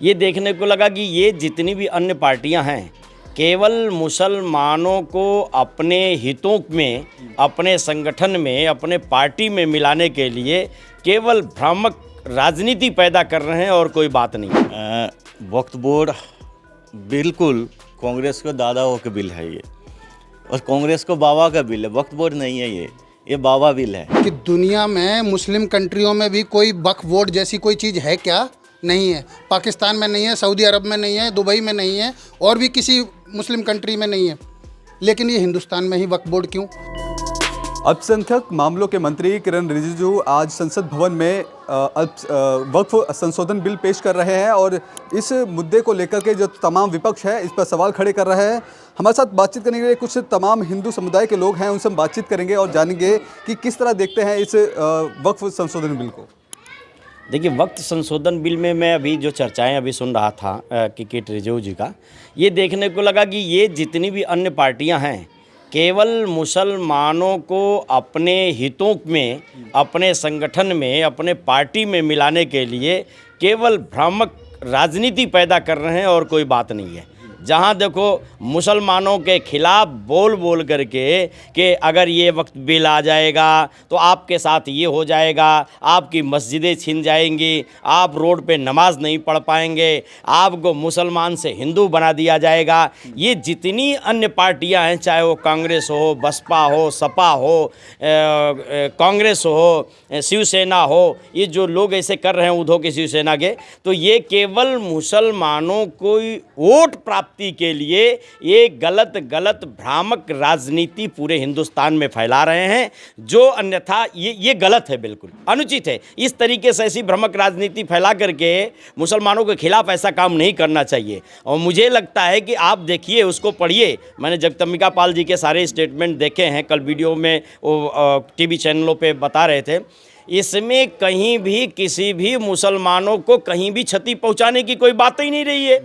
ये देखने को लगा कि ये जितनी भी अन्य पार्टियां हैं केवल मुसलमानों को अपने हितों में, अपने संगठन में, अपने पार्टी में मिलाने के लिए केवल भ्रामक राजनीति पैदा कर रहे हैं और कोई बात नहीं। वक्फ बोर्ड बिल्कुल कांग्रेस को दादाओं का बिल है ये, और कांग्रेस को बाबा का बिल है। वक्फ बोर्ड नहीं है ये बाबा बिल है। कि दुनिया में मुस्लिम कंट्रियों में भी कोई वक्फ बोर्ड जैसी कोई चीज़ है क्या? नहीं है। पाकिस्तान में नहीं है, सऊदी अरब में नहीं है, दुबई में नहीं है, और भी किसी मुस्लिम कंट्री में नहीं है। लेकिन ये हिंदुस्तान में ही वक्फ बोर्ड क्यों? अल्पसंख्यक मामलों के मंत्री किरण रिजिजू आज संसद भवन में वक्फ संशोधन बिल पेश कर रहे हैं और इस मुद्दे को लेकर के जो तमाम विपक्ष है इस पर सवाल खड़े कर रहे हैं। हमारे साथ बातचीत करने के लिए कुछ तमाम हिंदू समुदाय के लोग हैं, उनसे हम बातचीत करेंगे और जानेंगे कि किस तरह देखते हैं इस वक्फ संशोधन बिल को। देखिए, वक्त संशोधन बिल में मैं अभी जो चर्चाएं अभी सुन रहा था किरण रिजिजू जी का, ये देखने को लगा कि ये जितनी भी अन्य पार्टियां हैं केवल मुसलमानों को अपने हितों में, अपने संगठन में, अपने पार्टी में मिलाने के लिए केवल भ्रामक राजनीति पैदा कर रहे हैं और कोई बात नहीं है। जहाँ देखो मुसलमानों के खिलाफ बोल बोल करके कि अगर ये वक्त बिल आ जाएगा तो आपके साथ ये हो जाएगा, आपकी मस्जिदें छिन जाएंगी, आप रोड पे नमाज नहीं पढ़ पाएंगे, आपको मुसलमान से हिंदू बना दिया जाएगा। ये जितनी अन्य पार्टियां हैं, चाहे वो कांग्रेस हो, बसपा हो, सपा हो, कांग्रेस हो, शिवसेना हो, ये जो लोग ऐसे कर रहे हैं उद्धव की शिवसेना के, तो ये केवल मुसलमानों को वोट प्राप्ति के लिए ये गलत भ्रामक राजनीति पूरे हिंदुस्तान में फैला रहे हैं, जो अन्यथा ये गलत है, बिल्कुल अनुचित है। इस तरीके से ऐसी भ्रामक राजनीति फैला करके मुसलमानों के खिलाफ ऐसा काम नहीं करना चाहिए। और मुझे लगता है कि आप देखिए, उसको पढ़िए। मैंने जगदम्बिका पाल जी के सारे स्टेटमेंट देखे हैं, कल वीडियो में वो टीवी चैनलों पे बता रहे थे। इसमें कहीं भी किसी भी मुसलमानों को कहीं भी क्षति पहुंचाने की कोई बात ही नहीं रही है,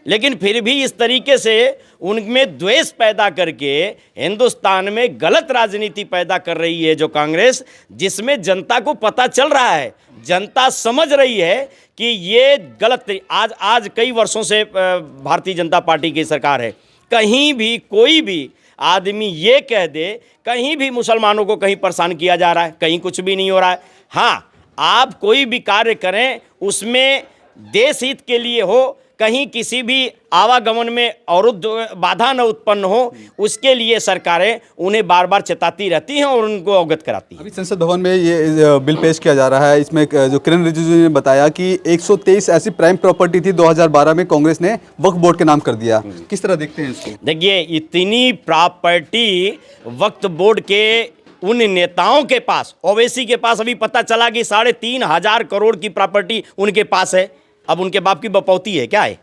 लेकिन फिर भी इस तरीके से उनमें द्वेष पैदा करके हिंदुस्तान में गलत राजनीति पैदा कर रही है जो कांग्रेस, जिसमें जनता को पता चल रहा है, जनता समझ रही है कि ये गलत। आज कई वर्षों से भारतीय जनता पार्टी की सरकार है। कहीं भी कोई भी आदमी ये कह दे कहीं भी मुसलमानों को कहीं परेशान किया जा रहा है, कहीं कुछ भी नहीं हो रहा है। हाँ, आप कोई भी कार्य करें उसमें देश हित के लिए हो, कहीं किसी भी आवागमन में अवरुद्ध बाधा न उत्पन्न हो, उसके लिए सरकारें उन्हें बार बार चेताती रहती हैं और उनको अवगत कराती हैं। अभी संसद भवन में ये बिल पेश किया जा रहा है। इसमें जो किरण रिजिजू ने बताया कि 123 ऐसी प्राइम प्रॉपर्टी थी 2012 में, कांग्रेस ने वक्फ बोर्ड के नाम कर दिया। किस तरह देखते हैं इसको? देखिए, इतनी प्रॉपर्टी वक्फ बोर्ड के उन नेताओं के पास, ओवैसी के पास अभी पता चला कि 3,500 करोड़ की प्रॉपर्टी उनके पास है। अब उनके बाप की बपौती है क्या है?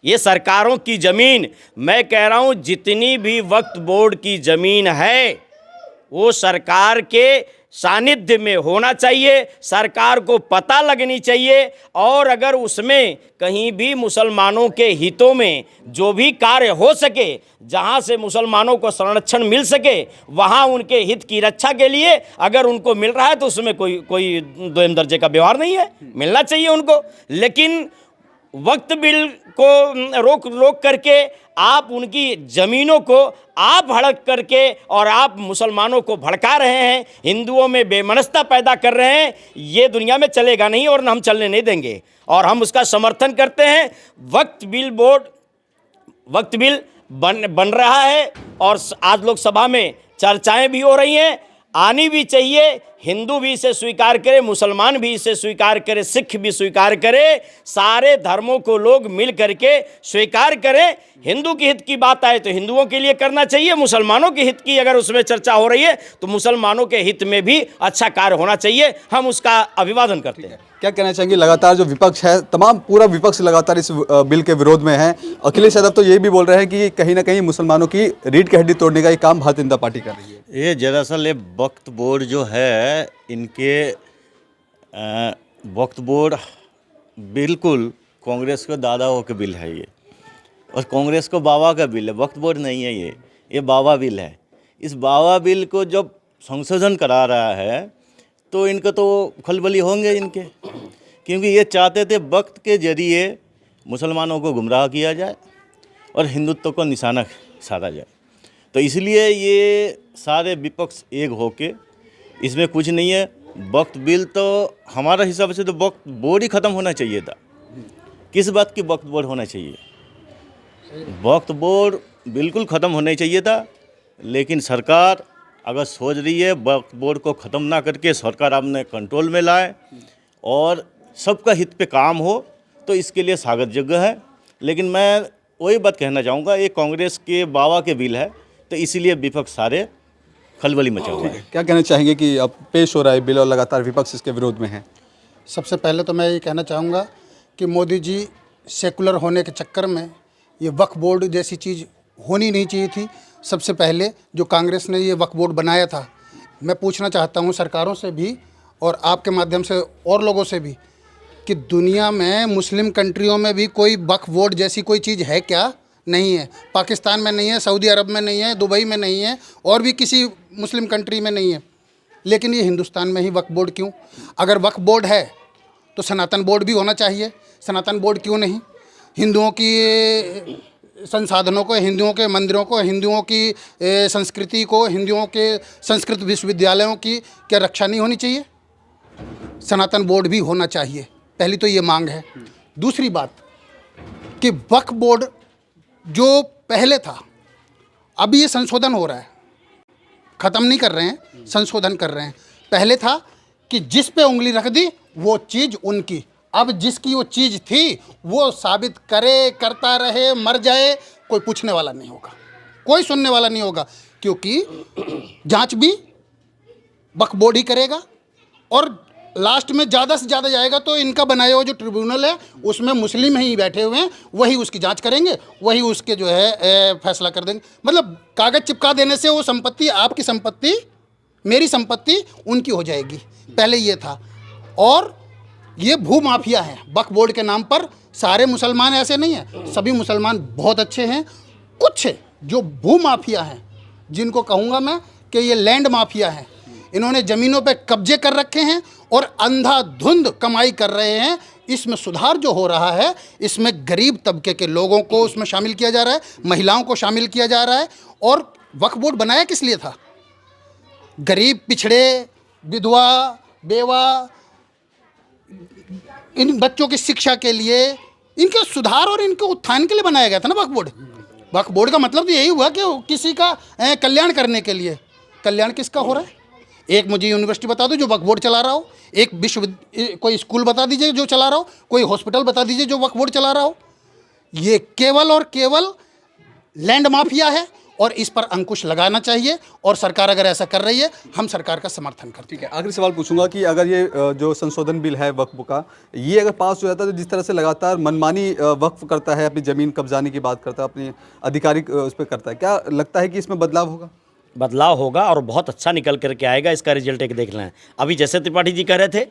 ये सरकारों की ज़मीन, मैं कह रहा हूँ जितनी भी वक्फ बोर्ड की ज़मीन है वो सरकार के सानिध्य में होना चाहिए, सरकार को पता लगनी चाहिए। और अगर उसमें कहीं भी मुसलमानों के हितों में जो भी कार्य हो सके, जहां से मुसलमानों को संरक्षण मिल सके, वहां उनके हित की रक्षा के लिए अगर उनको मिल रहा है तो उसमें कोई दोयम दर्जे का व्यवहार नहीं है, मिलना चाहिए उनको। लेकिन वक्त बिल को रोक करके आप उनकी ज़मीनों को आप हड़प करके और आप मुसलमानों को भड़का रहे हैं, हिंदुओं में बेमनस्ता पैदा कर रहे हैं। ये दुनिया में चलेगा नहीं और हम चलने नहीं देंगे, और हम उसका समर्थन करते हैं। वक्त बिल बन रहा है और आज लोकसभा में चर्चाएं भी हो रही हैं, आनी भी चाहिए। हिंदू भी इसे स्वीकार करे, मुसलमान भी इसे स्वीकार करे, सिख भी स्वीकार करे, सारे धर्मों को लोग मिल करके स्वीकार करें। हिंदू के हित की बात आए तो हिंदुओं के लिए करना चाहिए, मुसलमानों के हित की अगर उसमें चर्चा हो रही है तो मुसलमानों के हित में भी अच्छा कार्य होना चाहिए। हम उसका अभिवादन करते हैं। क्या कहना चाहेंगे? लगातार जो विपक्ष है, तमाम पूरा विपक्ष लगातार इस बिल के विरोध में है। अखिलेश यादव तो ये भी बोल रहे हैं कि कहीं ना कहीं मुसलमानों की रीढ़ की हड्डी तोड़ने का ये काम भारतीय जनता पार्टी कर रही है। ये दरअसल ये वक्फ बोर्ड जो है, इनके वक्फ बोर्ड बिल्कुल कांग्रेस को दादाओं का बिल है ये, और कांग्रेस को बाबा का बिल है। वक्फ बोर्ड नहीं है ये बाबा बिल है। इस बाबा बिल को जब संशोधन करा रहा है तो इनको तो खलबली होंगे इनके क्योंकि ये चाहते थे वक्त के जरिए मुसलमानों को गुमराह किया जाए और हिंदुत्व को निशाना साधा जाए। तो इसलिए ये सारे विपक्ष एक होके, इसमें कुछ नहीं है। वक्त बिल तो हमारा हिसाब से तो वक्त बोर्ड ही ख़त्म होना चाहिए था। किस बात की वक्त बोर्ड होना चाहिए? वक्त बोर्ड बिल्कुल ख़त्म होना चाहिए था। लेकिन सरकार अगर सोच रही है वक्त बोर्ड को ख़त्म ना करके सरकार अपने कंट्रोल में लाए और सबका हित पे काम हो, तो इसके लिए स्वागत योग्य है। लेकिन मैं वही बात कहना चाहूँगा, ये कांग्रेस के बाबा के बिल है, तो इसीलिए विपक्ष सारे खलबली मचा हुआ है। क्या कहना चाहेंगे कि अब पेश हो रहा है बिल और लगातार विपक्ष इसके विरोध में है? सबसे पहले तो मैं ये कहना चाहूँगा कि मोदी जी सेकुलर होने के चक्कर में ये वक्फ बोर्ड जैसी चीज़ होनी नहीं चाहिए थी। सबसे पहले जो कांग्रेस ने ये वक्फ बोर्ड बनाया था, मैं पूछना चाहता हूँ सरकारों से भी और आपके माध्यम से और लोगों से भी कि दुनिया में मुस्लिम कंट्रियों में भी कोई वक्फ बोर्ड जैसी कोई चीज़ है क्या? नहीं है। पाकिस्तान में नहीं है, सऊदी अरब में नहीं है, दुबई में नहीं है, और भी किसी मुस्लिम कंट्री में नहीं है। लेकिन ये हिंदुस्तान में ही वक्फ बोर्ड क्यों? अगर वक्फ बोर्ड है तो सनातन बोर्ड भी होना चाहिए। सनातन बोर्ड क्यों नहीं? हिंदुओं की संसाधनों को, हिंदुओं के मंदिरों को, हिंदुओं की संस्कृति को, हिंदुओं के संस्कृत विश्वविद्यालयों की क्या रक्षा नहीं होनी चाहिए? सनातन बोर्ड भी होना चाहिए। पहली तो ये मांग है। दूसरी बात कि वक्फ बोर्ड जो पहले था, अभी ये संशोधन हो रहा है, ख़त्म नहीं कर रहे हैं, संशोधन कर रहे हैं। पहले था कि जिस पे उंगली रख दी वो चीज़ उनकी। अब जिसकी वो चीज़ थी वो साबित करे, करता रहे, मर जाए, कोई पूछने वाला नहीं होगा, कोई सुनने वाला नहीं होगा, क्योंकि जांच भी वक्फ बोर्ड ही करेगा। और लास्ट में ज़्यादा से ज़्यादा जाएगा तो इनका बनाया हुआ जो ट्रिब्यूनल है उसमें मुस्लिम ही बैठे हुए हैं, वही उसकी जांच करेंगे, वही उसके जो है फैसला कर देंगे। मतलब कागज़ चिपका देने से वो संपत्ति, आपकी संपत्ति, मेरी संपत्ति उनकी हो जाएगी। पहले ये था। और ये भू माफिया हैं वक्फ बोर्ड के नाम पर। सारे मुसलमान ऐसे नहीं हैं, सभी मुसलमान बहुत अच्छे हैं। कुछ जो भू माफिया हैं, जिनको कहूँगा मैं कि ये लैंड माफिया हैं, इन्होंने ज़मीनों पे कब्जे कर रखे हैं और अंधाधुंध कमाई कर रहे हैं। इसमें सुधार जो हो रहा है, इसमें गरीब तबके के लोगों को उसमें शामिल किया जा रहा है, महिलाओं को शामिल किया जा रहा है। और वक्फ बोर्ड बनाया किस लिए था? गरीब, पिछड़े, विधवा, बेवा, इन बच्चों की शिक्षा के लिए, इनके सुधार और इनके उत्थान के लिए बनाया गया था ना वक्फ बोर्ड। वक्फ बोर्ड का मतलब तो यही हुआ कि किसी का कल्याण करने के लिए। कल्याण किसका हो रहा है? एक मुझे यूनिवर्सिटी बता दो जो वक्फ बोर्ड चला रहा हो, एक कोई स्कूल बता दीजिए जो चला रहा हो, कोई हॉस्पिटल बता दीजिए जो वक्फ बोर्ड चला रहा हो। ये केवल और केवल लैंड माफिया है और इस पर अंकुश लगाना चाहिए। और सरकार अगर ऐसा कर रही है, हम सरकार का समर्थन करते हैं। ठीक है, आखिरी सवाल पूछूंगा कि अगर ये जो संशोधन बिल है वक्फ का, ये अगर पास हो जाता है तो जिस तरह से लगातार मनमानी वक्फ करता है, अपनी ज़मीन कब्जाने की बात करता है, अपनी आधिकारिक उस पर करता है, क्या लगता है कि इसमें बदलाव होगा? बदलाव होगा और बहुत अच्छा निकल करके आएगा। इसका रिजल्ट एक देख लें। अभी जैसे त्रिपाठी जी कह रहे थे,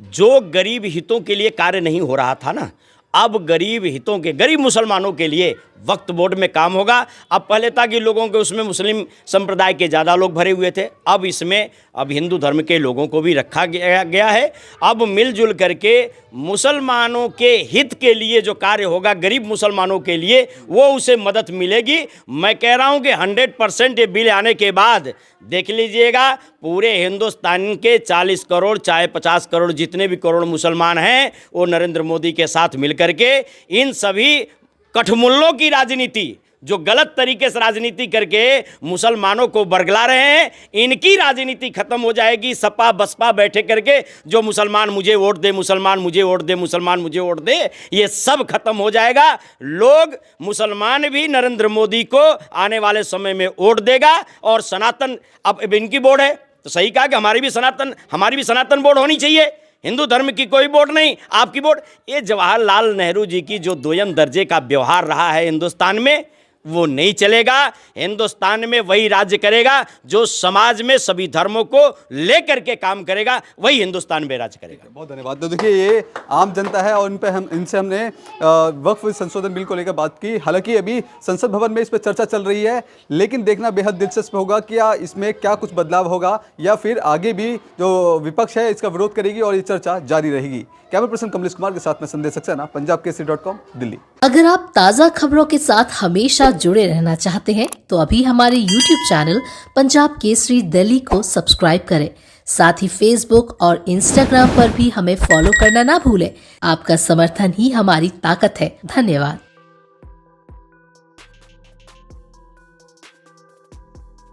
जो गरीब हितों के लिए कार्य नहीं हो रहा था ना, अब गरीब हितों के, गरीब मुसलमानों के लिए वक्फ बोर्ड में काम होगा। अब पहले था कि लोगों के उसमें मुस्लिम संप्रदाय के ज़्यादा लोग भरे हुए थे, अब इसमें अब हिंदू धर्म के लोगों को भी रखा गया है। अब मिलजुल करके मुसलमानों के हित के लिए जो कार्य होगा, गरीब मुसलमानों के लिए, वो उसे मदद मिलेगी। मैं कह रहा हूँ कि 100% ये बिल आने के बाद देख लीजिएगा, पूरे हिंदुस्तान के 40 करोड़ चाहे 50 करोड़ जितने भी करोड़ मुसलमान हैं, वो नरेंद्र मोदी के साथ मिलकर के इन सभी कठमुल्लों की राजनीति, जो गलत तरीके से राजनीति करके मुसलमानों को बरगला रहे हैं, इनकी राजनीति खत्म हो जाएगी। सपा बसपा बैठे करके जो मुसलमान मुझे वोट दे, मुसलमान मुझे वोट दे, मुसलमान मुझे वोट दे, ये सब खत्म हो जाएगा। लोग, मुसलमान भी नरेंद्र मोदी को आने वाले समय में वोट देगा। और सनातन, अब इनकी बोर्ड है तो सही कहा कि हमारी भी सनातन बोर्ड होनी चाहिए। हिंदू धर्म की कोई बोर्ड नहीं, आपकी बोर्ड। ये जवाहरलाल नेहरू जी की जो दोयम दर्जे का व्यवहार रहा है हिंदुस्तान में, वो नहीं चलेगा। हिंदुस्तान में वही राज्य करेगा जो समाज में सभी धर्मों को लेकर के काम करेगा, वही हिंदुस्तान में राज्य करेगा। बहुत धन्यवाद। तो देखिए, ये आम जनता है और इनसे हमने वक्फ संशोधन बिल को लेकर बात की। हालांकि अभी संसद भवन में इस पर चर्चा चल रही है, लेकिन देखना बेहद दिलचस्प होगा कि इसमें क्या कुछ बदलाव होगा या फिर आगे भी जो विपक्ष है इसका विरोध करेगी और ये चर्चा जारी रहेगी। कैमरा पर्सन कमलेश कुमार के साथ में संदेश सक्सेना, पंजाबकेसरी.com, दिल्ली। अगर आप ताज़ा खबरों के साथ हमेशा जुड़े रहना चाहते हैं तो अभी हमारे YouTube चैनल पंजाब केसरी दिल्ली को सब्सक्राइब करें। साथ ही Facebook और Instagram पर भी हमें फॉलो करना ना भूलें। आपका समर्थन ही हमारी ताकत है। धन्यवाद।